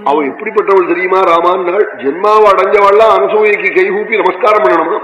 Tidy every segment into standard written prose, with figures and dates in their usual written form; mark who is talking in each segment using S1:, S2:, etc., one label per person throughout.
S1: அவ எப்படிப்பட்டவள் தெரியுமா? ராமான்னாள் ஜென்மாவை அடைஞ்சவாள்லாம் அனசூயைக்கு கைகூப்பி நமஸ்காரம் பண்ணணுமா?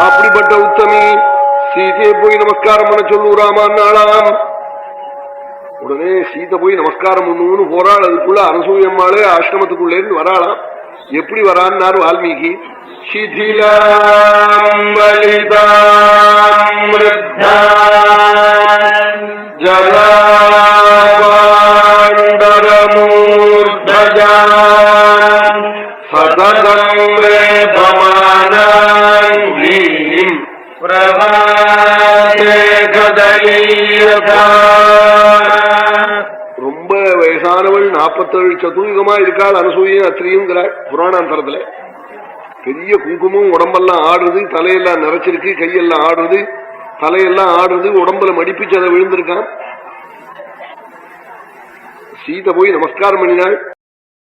S1: அப்படிப்பட்ட உத்தமி சீதையை போய் நமஸ்காரம் பண்ண சொல்லு ராமான்னாளாம். உடனே சீதை போய் நமஸ்காரம் பண்ணுன்னு போறாள். அதுக்குள்ள அனசூயம்மாளே ஆசிரமத்துக்குள்ளே இருந்து வராளாம். எப்படி வரான்னாரு வால்மீகி. ரொம்ப வயசானவள் 47 சதுர்யுகமா இருக்காள் அனசூயும் அத்திரியுங்கிறாள் புராணாந்தரத்துல. பெரிய குங்குமம் உடம்பெல்லாம் ஆடுறது, தலையெல்லாம் நிறைச்சிருக்கு, கையெல்லாம் ஆடுறது, தலையெல்லாம் ஆடுறது, உடம்புல மடிப்பிச்சு அதை விழுந்திருக்கான். சீதை போய் நமஸ்காரம் பண்ணினாள்.